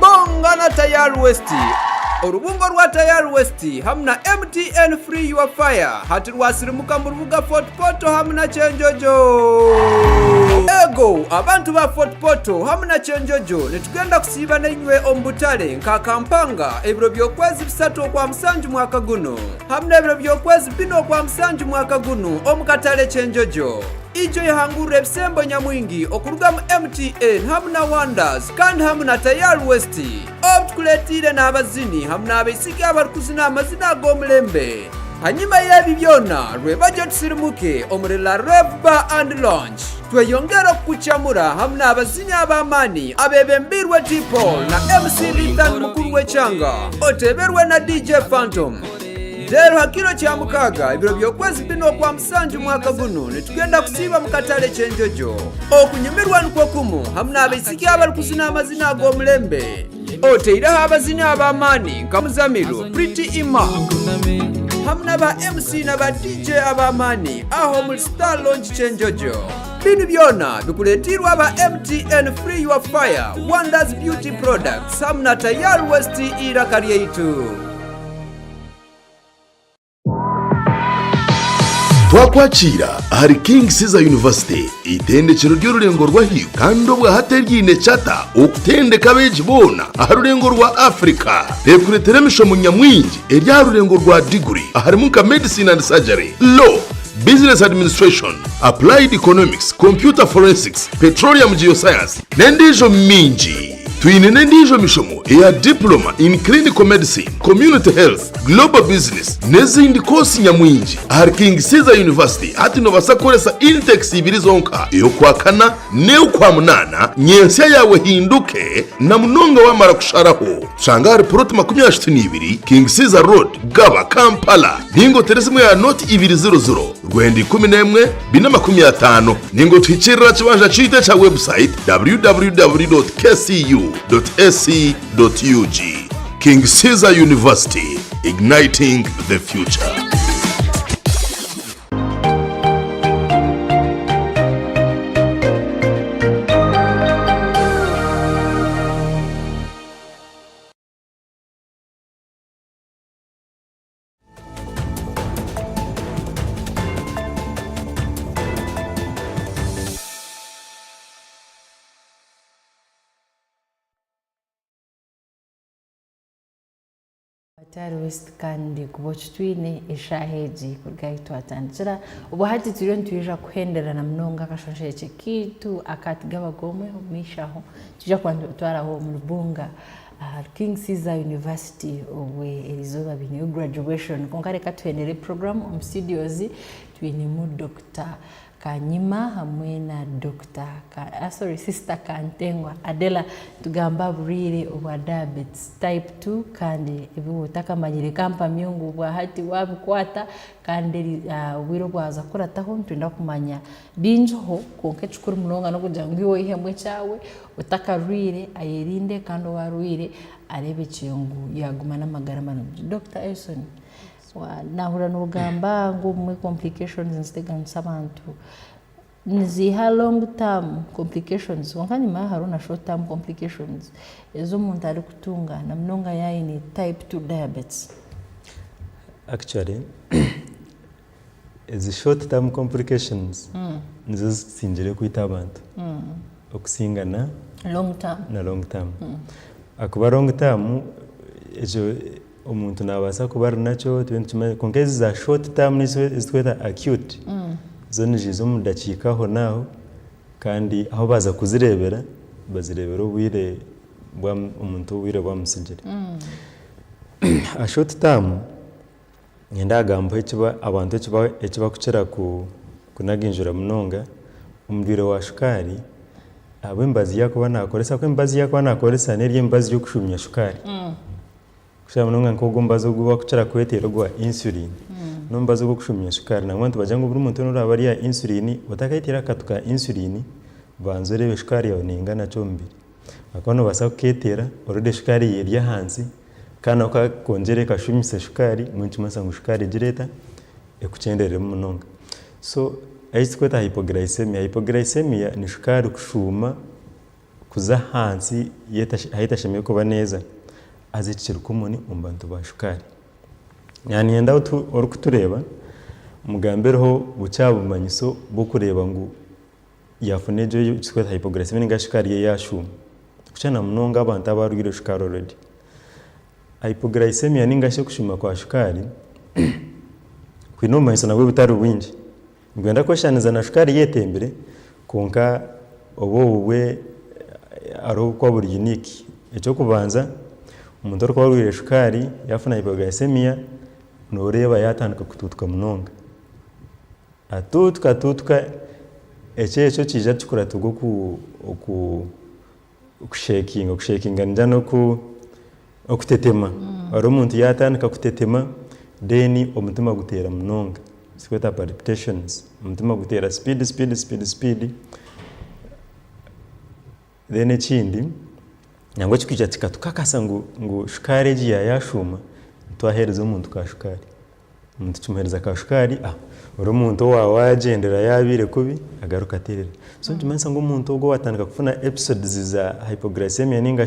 Bongana Tayari West orubungo rwa Tayari West hamna MTN Free Your Fire hati rwasirimuka mu rubuga Fort Poto hamna Chenjojo. Ego abantu ba Fort Poto hamna Chenjojo netugenda kusiba n'inywe ombutale nka Kampanga ebiro byokwezi 3 kwa msanju mwaka guno hamna ebiro byokwezi 2 kwa msanju mwaka guno omukatale Chenjojo. Ijo yahangure ebisembo nyamwingi okuruga mu MTN hamuna Wonders kandi hamuna Tayari West obutukuletire n'abazini hamuna abisiki abarikuzina amazina ag'omulembe hanyuma y'ebi byona lwebajo tusirimuke omurela Rev Bar and Lounge tweyongera okukucamura hamuna abazini ab'amaani abebembirwe T-Paul na MC Lithan mukuru w'ekyanga oteberwe na DJ Phantom. Lero hakiro kya mukaga ebiro byokwezi 2 kwa msanju mwaka guno netugenda kusiba mu katale Chenjojo okunyumirwa nko kumu hamuna abisiki abarikuzina amazina ag'omulembe oteiraho abazini ab'amaani nka Muzamiru Pretty Ima hamuna ba MC na ba DJ ab'amaani aho mu Star Lounge Chenjojo. Bino byona bikuletirwa ba MTN Free Your Fire Wonders Beauty Products hamuna Tayari West iraka lyeitu. twakwakira ahari King Caesar University itendekero ry'ururengo rwa hiyo kandi obwa hateryine chata okutendeka beji bona ahari ururengo rwa Africa rekuretera mishomo nyamwingi erya rurengo rwa degree ahari munka medicine and surgery, law, business administration, applied economics, computer forensics, petroleum geoscience nendijo minji. Twine nendijo mishomo ya diploma in clinical medicine, community health, global business nezindi kosi nyamwinji ahari King Caesar University hati novasa koresa intex ibiri zonka iyo kwa kana neo kwa munana nyensia yawe hinduke na munonga wamara kusharaho shangari proti 22 King Caesar Road Gaba Kampala ningo teresimu ya noti 200 rwendi 11 250 ningo twikirira kibanja chite cha website www.kcu.ac.ug. King Caesar University, igniting the future. Tayari West kandi kubocha twine eshaheji kurgai twatandira ubuhati turiyo ntwija kuhenderana mnonga kashonsheche kitu akatigaba gomwe mishaho tujja kwandwaraho mu Lubunga King Caesar University owe elizoba bini graduation konkare katwenere program studios twine mu Dr. Kanyima hamwe na Sister Kantengwa Adela tugamba burire obwa diabetes type 2 kandi ebutaka manyire kampa myungu bwa hati wabikwata kandi wiro bwaza kurataho ntunda kumanya binjoho konke chukuru munonga no kugira ngo iwe ihemwe cyawe utakarwire ayerinde kandi warwire arebe cyungu yagumana amagara mano. Dr. Elson nahura n'urugamba ngo mu complications instegan sabantu niziha long term complications wankani maharo na short term complications ezo muntu ari kutunga na mnonga yayi ni type 2 diabetes. Actually the short term complications nizo sinjire kwita abantu okusingana long term akuba long term ejo umuntu nabasa kuba nacho konkezi za short term nisweta acute zone jizo mu dakika ho naho kandi aho baza kuzirebera bazirebera ubwire bwa umuntu wire bamusingire a short term ngendagambo ekiba abantu ekiba kucera kunaginjura munonga umubwire wa shukari abo imbazi yako banakoresa ko imbazi yako banakoresa nerye imbazi yo kushumya shukari kushama nonga nkogombazo guba kucara kwetero gwa insulin nombazo go kushumya shukari na mwantu bajango buri muntu no rabari ya insulin utakaitira katuka insulin banzore shukari yawe ningana chombiri akono basa kuketera orode shukari yerya hansi kana ka konjere kashumisa shukari mwintu masangu shukari jireta ekuchendere munonga. So ekikweta hypoglycemia ni shukari kushuma kuza hansi haitashemeye kuba neza azikira kumuni mu bantu ba shukari yani yenda uri kutureba mugambereho bucyabumanyiso bwo kureba ngo yafune ejo kikweta hypoglycemia nga shukari ye yashuma kuchana mnonga abantu abarugire shukari already. Hypoglycemia ninga she kushuma kwa shukari kwinoma isana bwo bitari ubwinji ngwenda kweshaniza na shukari yetembere konka obowe aro kwa buri unique icyo kubanza umuntu uri kwaburire shukari yafuna hypoglycemia noreba yatandika kututuka munonga atutuka ecyo kija tukura tugo ku kushakinga njano okutetema ari umuntu yatandika kutetema then omutima gutera munonga sikweta palpitations omutima gutera speed then ekindi nyango kikija kikatukakasa ngo shukari eji yashuma twahereza umuntu ka shukari umuntu tumuhereza ka shukari uri umuntu wagendera yabire kubi agaruka aterera so tumensa ngo umuntu ubwo watandika kufuna episodes za hypoglycemia ninga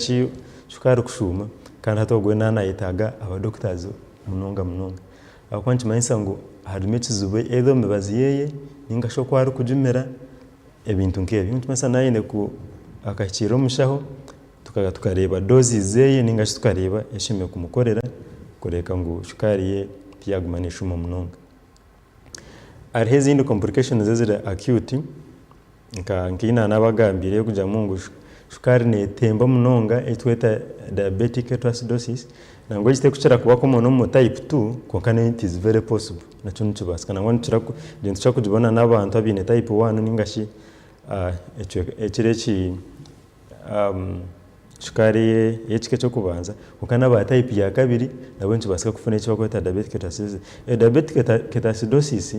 shukari kushuma kandi hatogwe nanayitaga aba doctors munonga akwanti tumensa ngo harimo kizube edo mebazi yeye ninga sho kwari kujumera ebintu nkebi tumensa nayine ku akakiro mushaho tukareba dozi zeye ninga tukareba eshime kumukorera kureka ngo shukari ye tiyagumanisha munonga. Ariho izindi complications zezira acute nkina nabagambire kuja mungu shukari netemba munonga etweta diabetic ketoacidosis nango gite kuchira kuba ko umuntu mu type 2 konkane it is very possible nacho nicubasika nango nicirako gento cyakujibona nabantu abine type 1 ningashi ekireki shukari yechike cyo kubanza ukana ba type ya kabiri nabo nicubasika kufuna icyo bakweta diabetic ketoacidosis diabetic ketoacidosis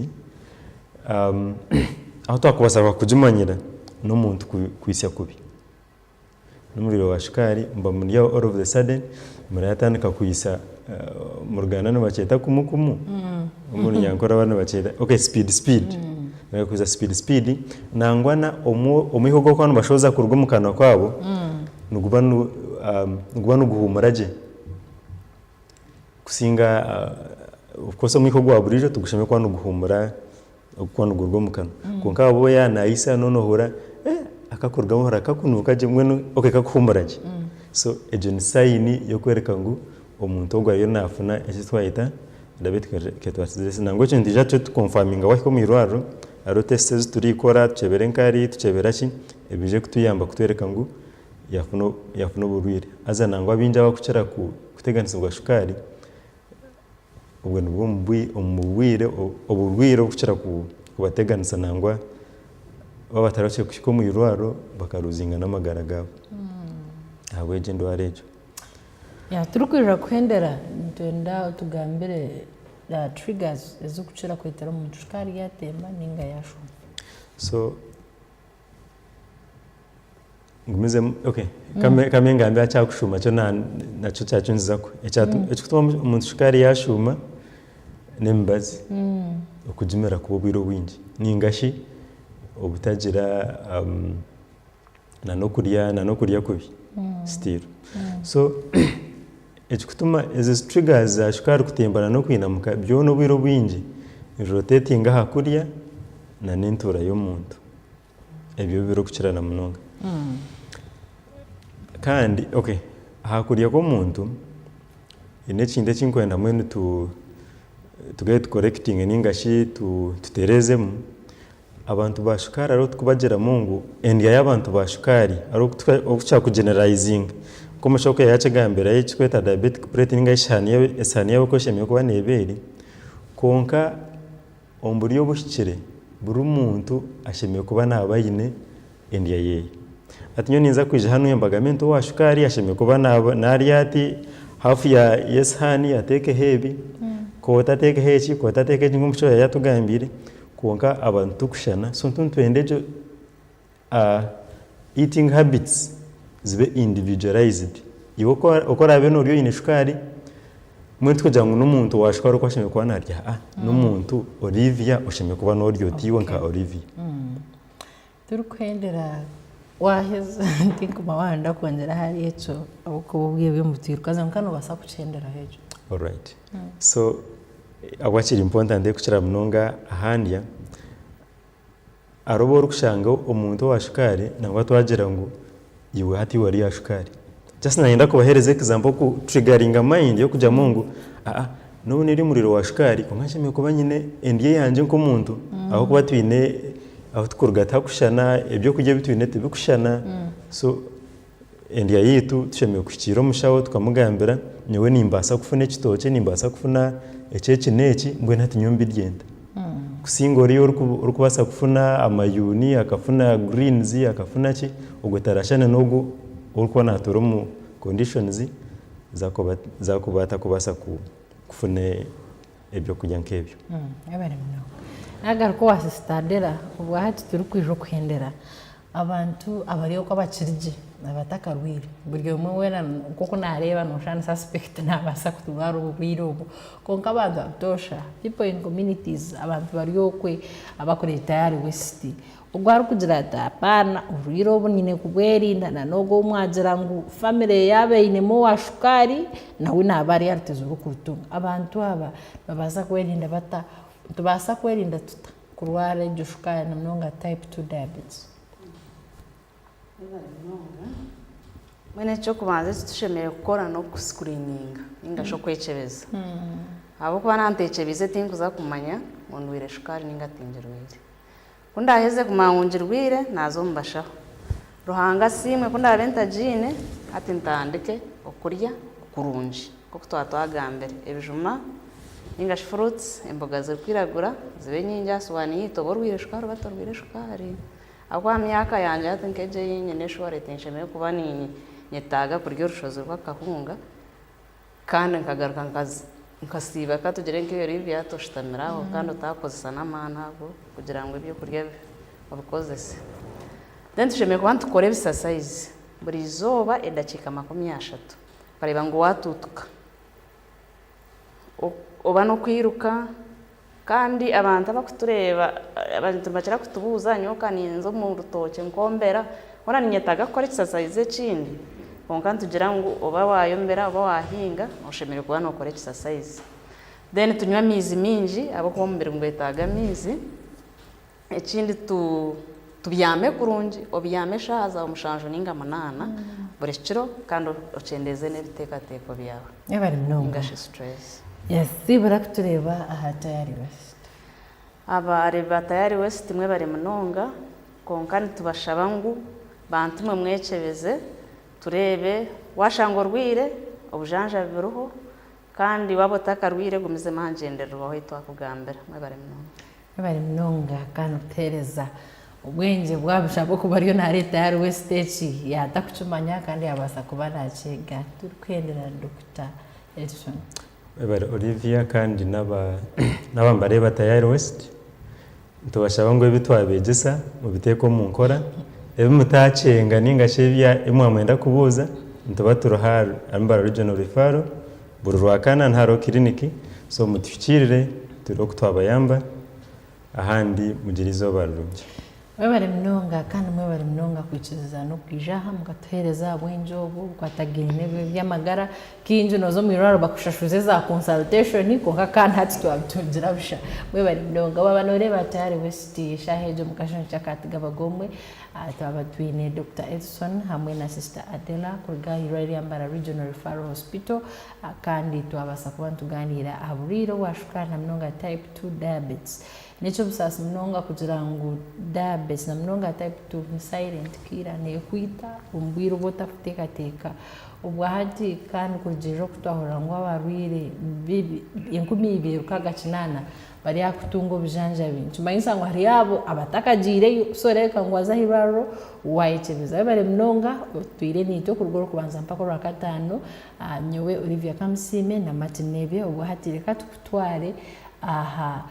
aho twakubasaba kujimanyira n'umuntu kwisya kubi n'umuriro wa shukari mba muri all of the sudden muratandika kuyisa mu Rwanda no baceta kumukumu umuntu yankora bana baceta okay speed kuza speed nangwana omuhigo kwano bashoza kurwa mu kanwa kwabo nugubanu guhumuraje kusinga ukoso muhigo gwa burijo tugusheme kwano guhumura kwano gurwa mu kanwa konka abo yanayisa nonohora akakorwa muhora kakunuka je mweno okay kakuhumuraje so ejo sign yo kwereka ngo omuntu ogwayo nafuna ekitwaita diabetic ketoacidosis nango cyo ndija cyo confirminga wako mirwaro aro tests turikora tucebere nkari tuceberaki ebije kutuyamba kutwereka ngo yafuno burwire aza nango abinja bakucera kuteganisibwa shukari ubwo nubwo umubwire oburwire kucera kubateganisa nangwa babatarache kushiko mu irwaro bakaruzinga n'amagara gabo abweje ndo arejo ya turukwira kwendera ntenda utugambire triggers zo kucera kwetera mu shukari yatemba ninga yashu so ngumize okay kame ngambe acha kushuma cyo nacho cyacunzako ekituma mu shukari yashuma nembazi okujimera kububiro wingi ningashi obutagira nanokurya kubi still so ekikutuma ezi triggers za shukari kutembana no kwinamuka byono bwiro bwingi rotating hakurya na n'entura y'omuntu ebyo biro kukirana munonga kandi okay hakurya ko muntu ine kinde kinkwenda mwene to get correcting ningashi tuterezemu abantu ba shukari aro tukubagera mungu endya y'abantu ba shukari aro okucha ku generalizing como shoke yache gambera yikweta diabetic plate ninga ishaniye bakoshemye kuba neberi konka omburiyo bushikire buri muntu ashemye kuba nabayine endya yeye atinyo ninza kwije hano yembagamento wa shukari ashemye kuba nari ati hafu ya yesani ateke hebi ko tateke hechi ko tateke ngumsho yatugambire konka abantu kushana so ntwendejo eating habits zibe individualized iwo okora beno ryo ine shukari mwe tukugira ngo n'umuntu washobora ko ashimye kuba narya n'umuntu Olivia ushimye kuba n'oryo tiwe nka Olivia turi kwendera waheza ndikuma wanda kongera hari echo abuko bwiye bimutiruka kaza nkano basa kucendera hejo. All right. So awakiri important kuchira munonga ahandya arobora kushanga umuntu washukari nangwa twagira ngo iwe hati wari yashukari. Just naenda kubahereza example ku triggeringa mind yo kuja mungu no niri muriro washukari ko nkashimye kuba nyine endiye yanje nko muntu aho kuba twine aho tukurugata kushana ibyo kujya bitwine tubikushana so endiya yitu tushemeye kushikira mushawo tukamugambira nyewe nimbasa kufuna ekitoke nimbasa kufuna ekeki neki mbwe ntati nyumbi ryenda kusingori uri kubasa kufuna amayuni akafuna greens akafuna ki ubwo tarashana nogo uri kubona atoro mu conditions zakubata kubasa kufuna ebyo kujya nkebyo abari mno nagaruko wasistadera ubwo hati turi kwijo kuhendera abantu abariyo ko bakirije abatakarwire buryo umwe wera kuko nareba no shana suspect nabasa kutubara ubwiro ubu konka abantu atosha people in communities abantu bariyo kwe abakore tayari west ubwo ari kugira atapana ubwiro ubu nyine kubwerinda na nogo umwagira ngo family yabe inemo washukari nawe nabari yartezo kurutunga abantu aba babaza kwerinda bata tubasa kwerinda tuta kurwara ibyo shukari na mnonga type 2 diabetes. Mwene cyo kubanza tushemeye gukora no screening ingasho kwecebeza abo kuba nantecebeze tinkuza kumanya umuntu wire shukari ningatingerwire kunda heze kumangungirwire nazo mbashaho ruhanga simwe kunda benta jine ati ntandike okurya kurunji kuko twatwagambere ebijuma ingash fruits emboga zikwiragura zibe nyinja swani toborwire shukari batorwire shukari akwa myaka yanje ati nkeje nyine shore tensheme kuba ni nyetaga kuryo rushozo rw'akahunga kandi nkagaruka nkasiba katugere nkiyo Olivia toshitamiraho kandi utakozesa n'amanago kugira ngo ibyo kurya babikoze se then tusheme kuba tukore exercise buri zoba edakika 30 bareba ngo watutuka oba no kwiruka kandi abantu bakutureba abantu bakira kutubuza nyoka ninzo mu rutoke nkombera ora ninyetaga kora exercise kindi konka tugira ngo oba wayombera oba wahinga ushemere kuba no kora exercise then tunywa mizi minji abo kombere ngo etaga mizi ekindi tubyame kurunji obyame shaza umushanje ninga manana buri kiro kandi ocendeze nebiteka teko byawe yabari mnonga stress. Yes, sibura kutureba aha Tayari West. Abari Tayari West mwe bari munonga konkani tubashaba ngo bantu mwe mwecebeze turebe washangorwire obujanja biruho kandi wabo takarwire gumize manjenderwaho itwakugambira mwe bari munonga kandi utereza ubwenge bwabishabo kuba ariyo na leta ya West State yatakucumanya kandi yabasa kuba nakiga turikwendera Dr. Edson Ebara Olivia kandi n'abambare ba Tayari West tubashaba ngo bitwabegesa mu biteko mu nkora mutacenga ningashebya imwamwenda kubuza ntuba turuhara ambara regional referral bururwakana ntaro clinic so mutfikirire turo kutwabayamba ahandi mugirizo barurumye bari mnonga kandi mwe bari mnonga kwiciriza no kwijaha mugatuhereza abwenjobo kwatagira intebe by'amagara kinje nozo miraro bakushashuze za consultation konka kandi hati twabitugira bisha mwe bari mnonga babanore ba Tayari West shaheje mukashano cyakatiga bagomwe atabadwine Dr. Edson hamwe na Sister Adela kurga Hirari Ambara Regional Referral Hospital kandi twabasa kuba tuganira aburiro washukana mnonga type 2 diabetes nicho busasa mnonga kugira ngo diabetes na mnonga type 2 silent kira ne kwita umbwiro bota teka ubwo hati kandi kujiro kutahora ngo abarwire bibi 12 bari yakutungo bijanja bintu mayinsa ngo hari yabo abatakagire soreka ngo azahiraro wayicebeza bari mnonga twire nito kurugoro kubanza mpaka rwa katano nyowe Olivia Kamsime na Martinebe ubwo hati reka tukutware aha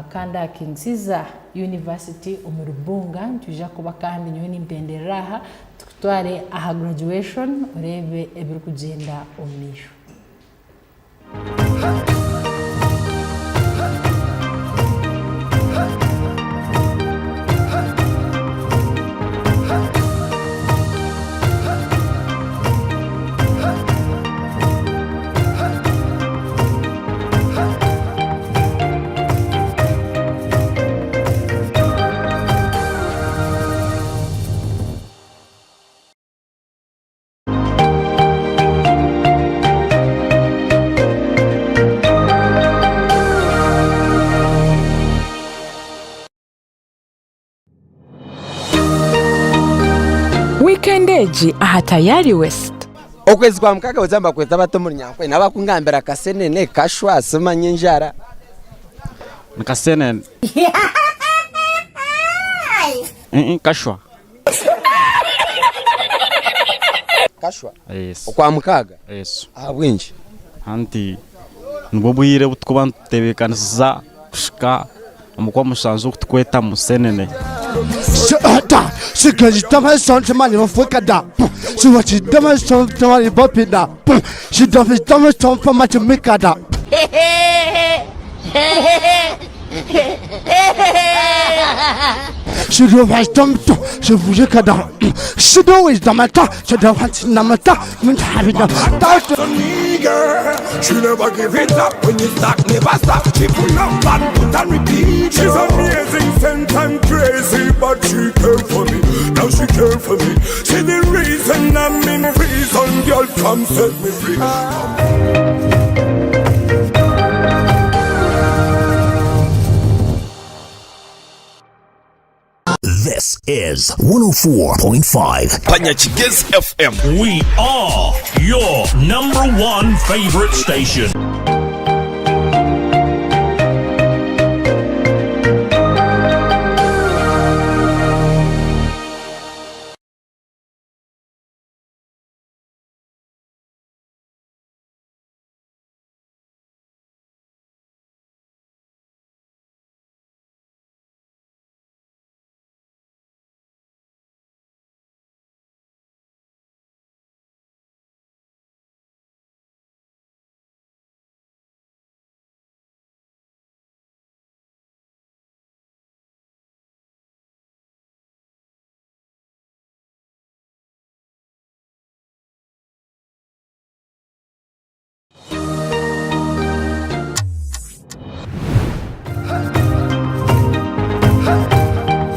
kanda Kingsiza University umurubunga tuja kuba kandi nyo nimpenderaha tukutware aha graduation urebe ebiri kugenda omisho k'endege aha tayari west okwezi kwa mukaga uzamba kweta bato muri nyankwe nabakungambira kasenene kashwa somanye njara kasenene kashwa yes kwa mukaga yes abwinji anti nubwo buyire butkuba ntebekaniza kushika umukwa musanzu kutkweta musenene Shata, she dama son to money for kada. She was she dama son to money bopida. She does dama son for much mikada. She do has dum to she vujikada. She do is damata, she do wants namata, when having a girl. She never give it up when you start, never stop. She pull up and put and repeat. She's amazing, sent and crazy, but she cared for me. Now she cared for me. She the reason I'm in prison. Girl, come set me free. This is 104.5 Panyachigez FM. We are your #1 favorite station.